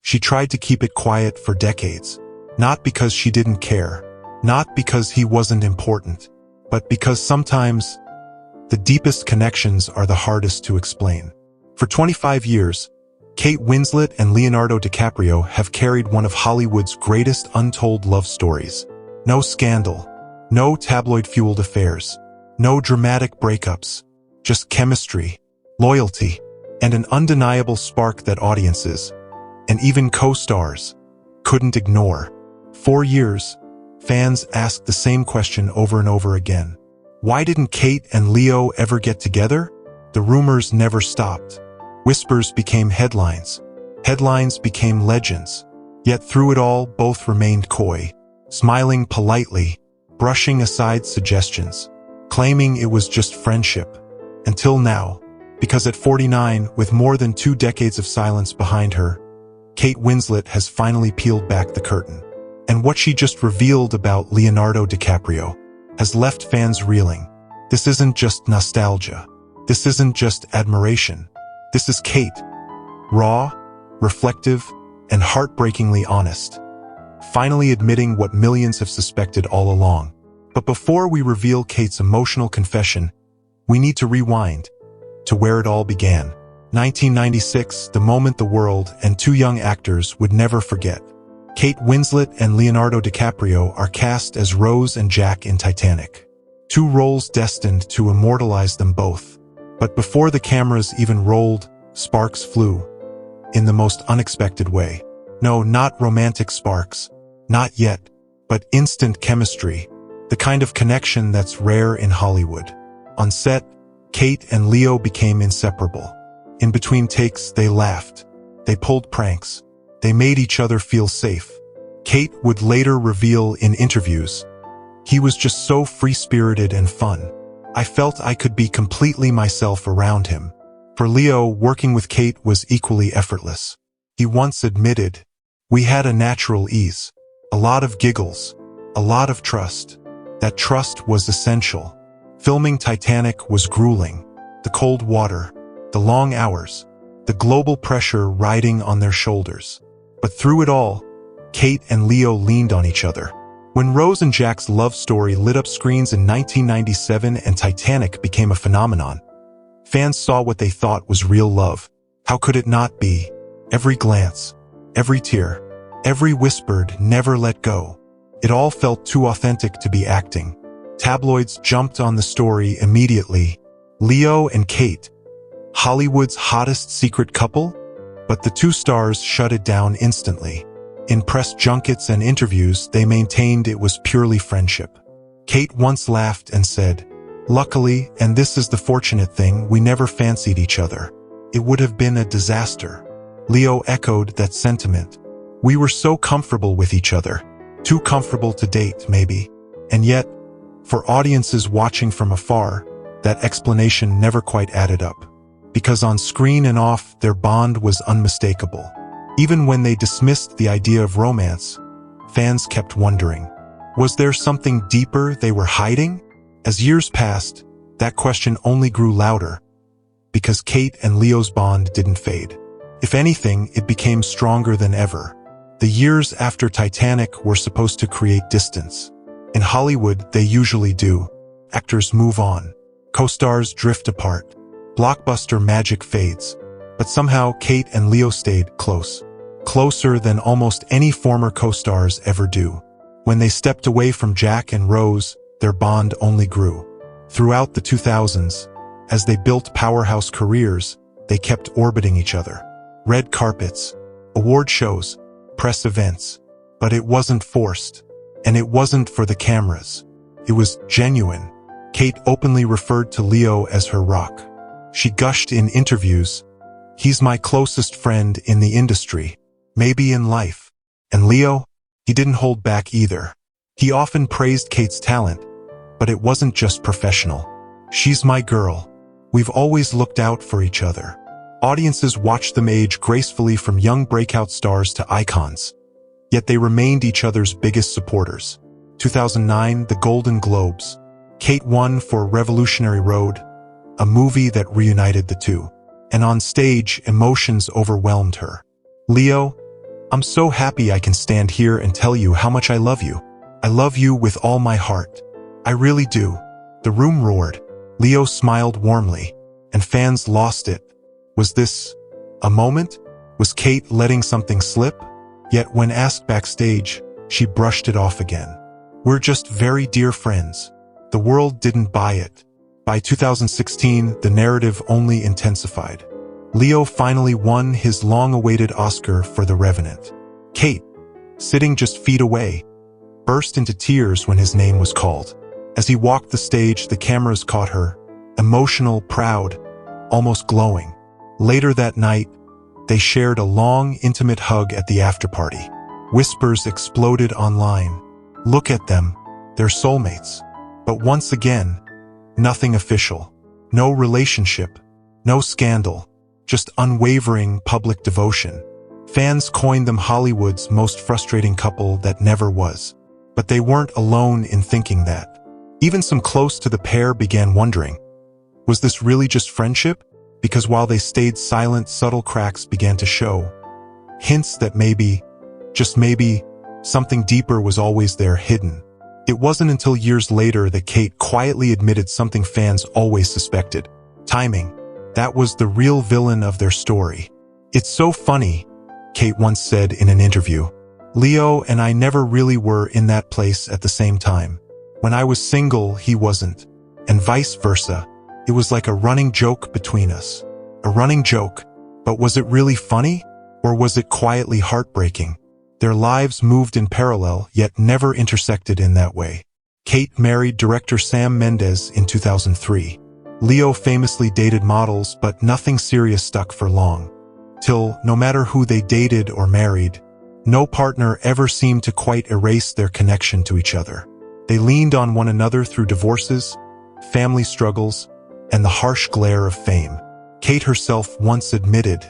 She tried to keep it quiet for decades. Not because she didn't care, not because he wasn't important, but because sometimes the deepest connections are the hardest to explain. For 25 years, Kate Winslet and Leonardo DiCaprio have carried one of Hollywood's greatest untold love stories. No scandal, no tabloid-fueled affairs, no dramatic breakups, just chemistry, loyalty, and an undeniable spark that audiences, and even co-stars, couldn't ignore. For years, fans asked the same question over and over again. Why didn't Kate and Leo ever get together? The rumors never stopped. Whispers became headlines. Headlines became legends. Yet through it all, both remained coy, smiling politely, brushing aside suggestions, claiming it was just friendship. Until now, because at 49, with more than 2 decades of silence behind her, Kate Winslet has finally peeled back the curtain. And what she just revealed about Leonardo DiCaprio has left fans reeling. This isn't just nostalgia. This isn't just admiration. This is Kate, raw, reflective, and heartbreakingly honest, finally admitting what millions have suspected all along. But before we reveal Kate's emotional confession, we need to rewind to where it all began. 1996, the moment the world and 2 young actors would never forget. Kate Winslet and Leonardo DiCaprio are cast as Rose and Jack in Titanic, 2 roles destined to immortalize them both. But before the cameras even rolled, sparks flew, in the most unexpected way. No, not romantic sparks, not yet, but instant chemistry, the kind of connection that's rare in Hollywood. On set, Kate and Leo became inseparable. In between takes, they laughed, they pulled pranks, they made each other feel safe. Kate would later reveal in interviews, "He was just so free-spirited and fun. I felt I could be completely myself around him." For Leo, working with Kate was equally effortless. He once admitted, "We had a natural ease, a lot of giggles, a lot of trust. That trust was essential." Filming Titanic was grueling. The cold water, the long hours, the global pressure riding on their shoulders. But through it all, Kate and Leo leaned on each other. When Rose and Jack's love story lit up screens in 1997 and Titanic became a phenomenon, fans saw what they thought was real love. How could it not be? Every glance, every tear, every whispered, "never let go." It all felt too authentic to be acting. Tabloids jumped on the story immediately. Leo and Kate, Hollywood's hottest secret couple? But the 2 stars shut it down instantly. In press junkets and interviews, they maintained it was purely friendship. Kate once laughed and said, "Luckily, and this is the fortunate thing, we never fancied each other. It would have been a disaster." Leo echoed that sentiment. "We were so comfortable with each other. Too comfortable to date, maybe." And yet, for audiences watching from afar, that explanation never quite added up. Because on screen and off, their bond was unmistakable. Even when they dismissed the idea of romance, fans kept wondering, was there something deeper they were hiding? As years passed, that question only grew louder, because Kate and Leo's bond didn't fade. If anything, it became stronger than ever. The years after Titanic were supposed to create distance. In Hollywood, they usually do. Actors move on. Co-stars drift apart. Blockbuster magic fades. But somehow, Kate and Leo stayed close. Closer than almost any former co-stars ever do. When they stepped away from Jack and Rose, their bond only grew. Throughout the 2000s, as they built powerhouse careers, they kept orbiting each other. Red carpets, award shows, press events. But it wasn't forced. And it wasn't for the cameras. It was genuine. Kate openly referred to Leo as her rock. She gushed in interviews, "He's my closest friend in the industry, maybe in life." And Leo? He didn't hold back either. He often praised Kate's talent, but it wasn't just professional. "She's my girl. We've always looked out for each other." Audiences watched them age gracefully from young breakout stars to icons. Yet they remained each other's biggest supporters. 2009, the Golden Globes. Kate won for Revolutionary Road, a movie that reunited the two. And on stage, emotions overwhelmed her. Leo, I'm so happy I can stand here and tell you how much I love you. I love you with all my heart. I really do." The room roared. Leo smiled warmly, and fans lost it. Was this a moment? Was Kate letting something slip? Yet when asked backstage, she brushed it off again. "We're just very dear friends." The world didn't buy it. By 2016, the narrative only intensified. Leo finally won his long-awaited Oscar for The Revenant. Kate, sitting just feet away, burst into tears when his name was called. As he walked the stage, the cameras caught her, emotional, proud, almost glowing. Later that night, they shared a long, intimate hug at the after-party. Whispers exploded online. "Look at them, they're soulmates." But once again, nothing official. No relationship, no scandal, just unwavering public devotion. Fans coined them Hollywood's most frustrating couple that never was. But they weren't alone in thinking that. Even some close to the pair began wondering, was this really just friendship? Because while they stayed silent, subtle cracks began to show. Hints that maybe, just maybe, something deeper was always there, hidden. It wasn't until years later that Kate quietly admitted something fans always suspected. Timing. That was the real villain of their story. "It's so funny," Kate once said in an interview. "Leo and I never really were in that place at the same time. When I was single, he wasn't. And vice versa. It was like a running joke between us. A running joke. But was it really funny? Or was it quietly heartbreaking?" Their lives moved in parallel, yet never intersected in that way. Kate married director Sam Mendes in 2003. Leo famously dated models, but nothing serious stuck for long. Till, no matter who they dated or married, no partner ever seemed to quite erase their connection to each other. They leaned on one another through divorces, family struggles, and the harsh glare of fame. Kate herself once admitted,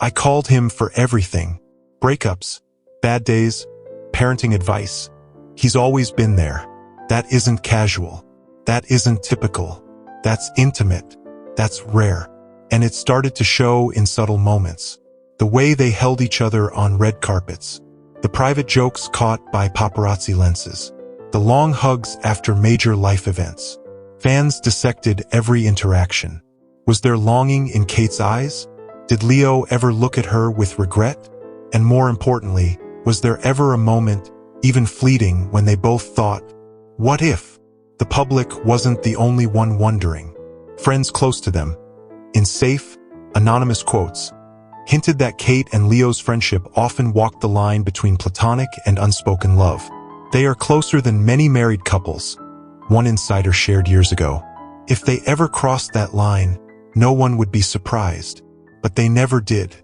"I called him for everything. Breakups, bad days, parenting advice. He's always been there. That isn't casual. That isn't typical. That's intimate. That's rare." And it started to show in subtle moments. The way they held each other on red carpets. The private jokes caught by paparazzi lenses. The long hugs after major life events. Fans dissected every interaction. Was there longing in Kate's eyes? Did Leo ever look at her with regret? And more importantly, was there ever a moment, even fleeting, when they both thought, what if? The public wasn't the only one wondering. Friends close to them, in safe, anonymous quotes, hinted that Kate and Leo's friendship often walked the line between platonic and unspoken love. "They are closer than many married couples," one insider shared years ago. "If they ever crossed that line, no one would be surprised." But they never did.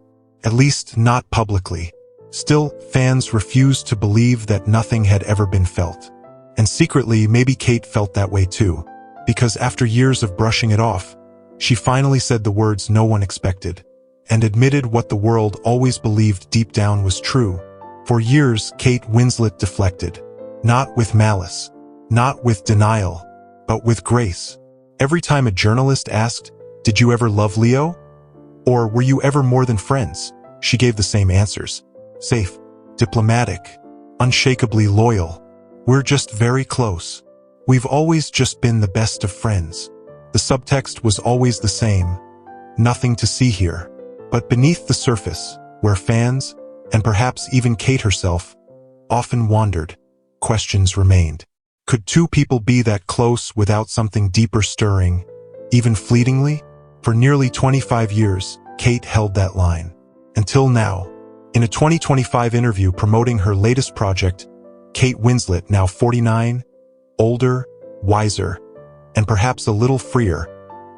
At least not publicly. Still, fans refused to believe that nothing had ever been felt. And secretly, maybe Kate felt that way too. Because after years of brushing it off, she finally said the words no one expected, and admitted what the world always believed deep down was true. For years, Kate Winslet deflected. Not with malice, not with denial, but with grace. Every time a journalist asked, "Did you ever love Leo? Or were you ever more than friends?" she gave the same answers. Safe, diplomatic, unshakably loyal. "We're just very close. We've always just been the best of friends." The subtext was always the same. Nothing to see here. But beneath the surface, where fans, and perhaps even Kate herself, often wandered, questions remained. Could two people be that close without something deeper stirring, even fleetingly? For nearly 25 years, Kate held that line. Until now. In a 2025 interview promoting her latest project, Kate Winslet, now 49, older, wiser, and perhaps a little freer,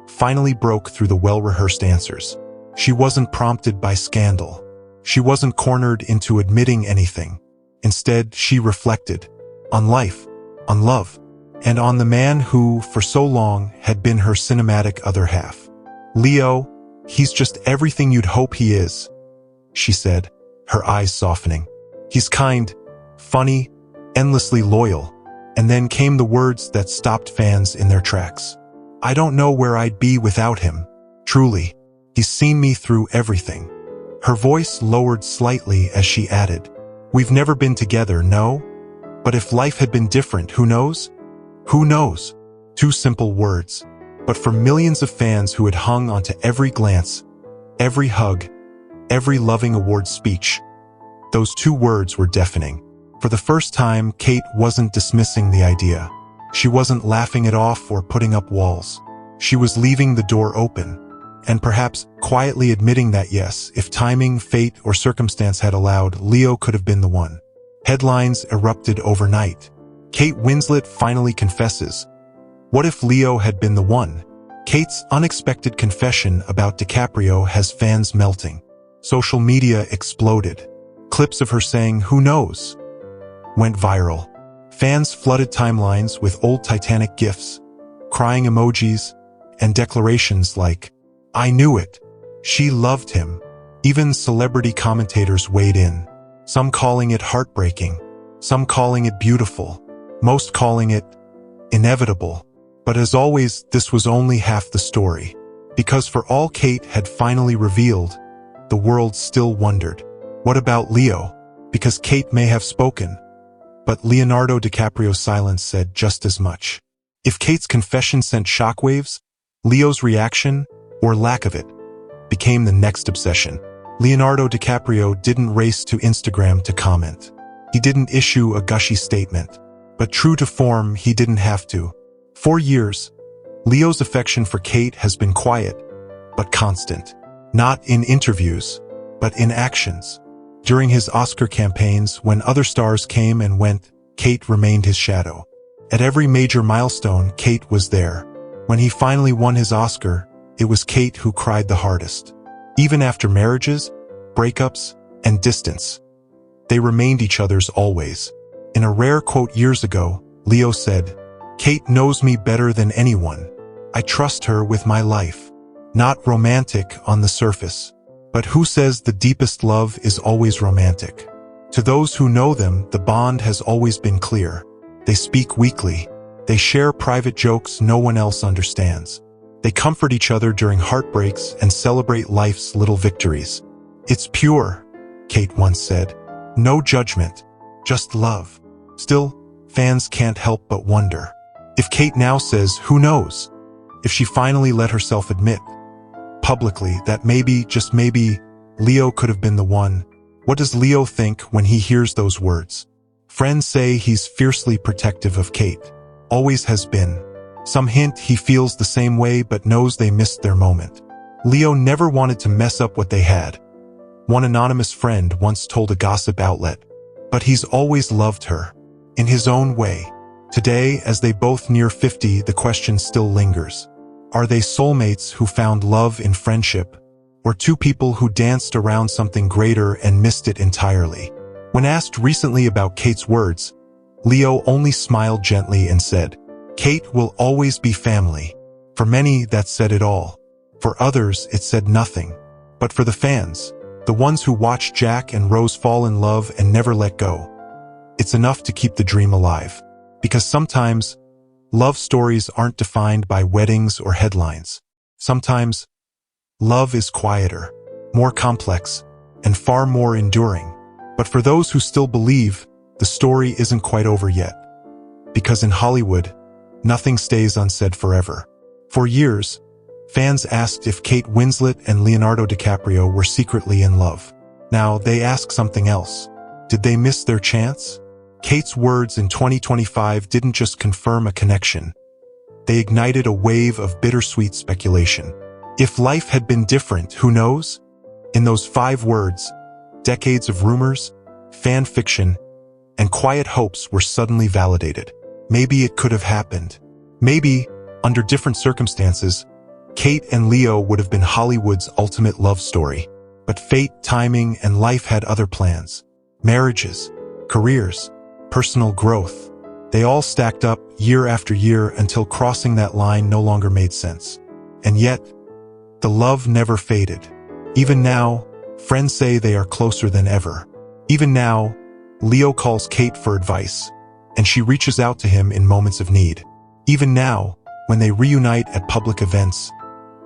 finally broke through the well-rehearsed answers. She wasn't prompted by scandal. She wasn't cornered into admitting anything. Instead, she reflected on life, on love, and on the man who, for so long, had been her cinematic other half. "Leo, he's just everything you'd hope he is," she said, her eyes softening. "He's kind, funny, endlessly loyal." And then came the words that stopped fans in their tracks. "I don't know where I'd be without him. Truly, he's seen me through everything. Her voice lowered slightly as she added, "We've never been together, no? But if life had been different, who knows? Who knows?" Two simple words, but for millions of fans who had hung onto every glance, every hug, every loving award speech, those two words were deafening. For the first time, Kate wasn't dismissing the idea. She wasn't laughing it off or putting up walls. She was leaving the door open, and perhaps quietly admitting that yes, if timing, fate, or circumstance had allowed, Leo could have been the one. Headlines erupted overnight. Kate Winslet finally confesses. What if Leo had been the one? Kate's unexpected confession about DiCaprio has fans melting. Social media exploded. Clips of her saying, "Who knows?" went viral. Fans flooded timelines with old Titanic gifs, crying emojis, and declarations like, "I knew it. She loved him." Even celebrity commentators weighed in, some calling it heartbreaking, some calling it beautiful, most calling it inevitable. But as always, this was only half the story. Because for all Kate had finally revealed, the world still wondered. What about Leo? Because Kate may have spoken, but Leonardo DiCaprio's silence said just as much. If Kate's confession sent shockwaves, Leo's reaction, or lack of it, became the next obsession. Leonardo DiCaprio didn't race to Instagram to comment. He didn't issue a gushy statement. But true to form, he didn't have to. For years, Leo's affection for Kate has been quiet, but constant. Not in interviews, but in actions. During his Oscar campaigns, when other stars came and went, Kate remained his shadow. At every major milestone, Kate was there. When he finally won his Oscar, it was Kate who cried the hardest. Even after marriages, breakups, and distance, they remained each other's always. In a rare quote years ago, Leo said, "Kate knows me better than anyone. I trust her with my life." Not romantic on the surface. But who says the deepest love is always romantic? To those who know them, the bond has always been clear. They speak weekly. They share private jokes no one else understands. They comfort each other during heartbreaks and celebrate life's little victories. "It's pure," Kate once said. "No judgment, just love." Still, fans can't help but wonder. If Kate now says, "Who knows?" If she finally let herself admit, publicly, that maybe, just maybe, Leo could have been the one, what does Leo think when he hears those words? Friends say he's fiercely protective of Kate. Always has been. Some hint he feels the same way but knows they missed their moment. Leo never wanted to mess up what they had. One anonymous friend once told a gossip outlet. But he's always loved her. In his own way. Today, as they both near 50, the question still lingers. Are they soulmates who found love in friendship? Or two people who danced around something greater and missed it entirely? When asked recently about Kate's words, Leo only smiled gently and said, "Kate will always be family." For many, that said it all. For others, it said nothing. But for the fans, the ones who watched Jack and Rose fall in love and never let go, it's enough to keep the dream alive. Because sometimes, love stories aren't defined by weddings or headlines. Sometimes, love is quieter, more complex, and far more enduring. But for those who still believe, the story isn't quite over yet. Because in Hollywood, nothing stays unsaid forever. For years, fans asked if Kate Winslet and Leonardo DiCaprio were secretly in love. Now they ask something else. Did they miss their chance? Kate's words in 2025 didn't just confirm a connection. They ignited a wave of bittersweet speculation. If life had been different, who knows? In those 5 words, decades of rumors, fan fiction, and quiet hopes were suddenly validated. Maybe it could have happened. Maybe, under different circumstances, Kate and Leo would have been Hollywood's ultimate love story. But fate, timing, and life had other plans. Marriages, careers, personal growth. They all stacked up year after year until crossing that line no longer made sense. And yet, the love never faded. Even now, friends say they are closer than ever. Even now, Leo calls Kate for advice, and she reaches out to him in moments of need. Even now, when they reunite at public events,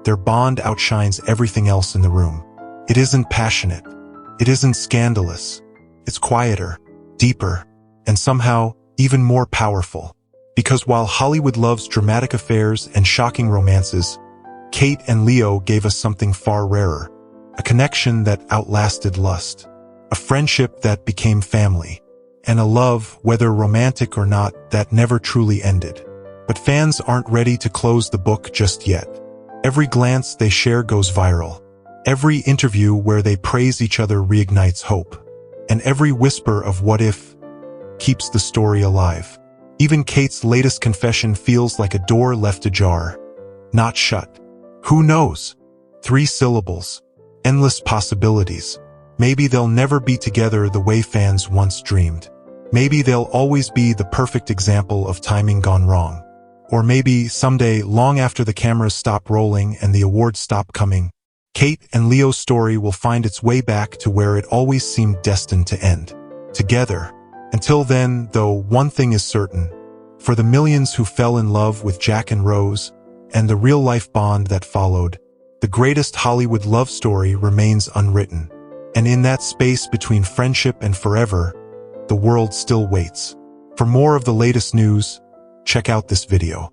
their bond outshines everything else in the room. It isn't passionate. It isn't scandalous. It's quieter, deeper, and somehow even more powerful. Because while Hollywood loves dramatic affairs and shocking romances, Kate and Leo gave us something far rarer. A connection that outlasted lust. A friendship that became family. And a love, whether romantic or not, that never truly ended. But fans aren't ready to close the book just yet. Every glance they share goes viral. Every interview where they praise each other reignites hope. And every whisper of what if keeps the story alive. Even Kate's latest confession feels like a door left ajar, not shut. Who knows? 3 syllables. Endless possibilities. Maybe they'll never be together the way fans once dreamed. Maybe they'll always be the perfect example of timing gone wrong. Or maybe someday, long after the cameras stop rolling and the awards stop coming, Kate and Leo's story will find its way back to where it always seemed destined to end. Together. Until then, though, one thing is certain. For the millions who fell in love with Jack and Rose, and the real-life bond that followed, the greatest Hollywood love story remains unwritten. And in that space between friendship and forever, the world still waits. For more of the latest news, check out this video.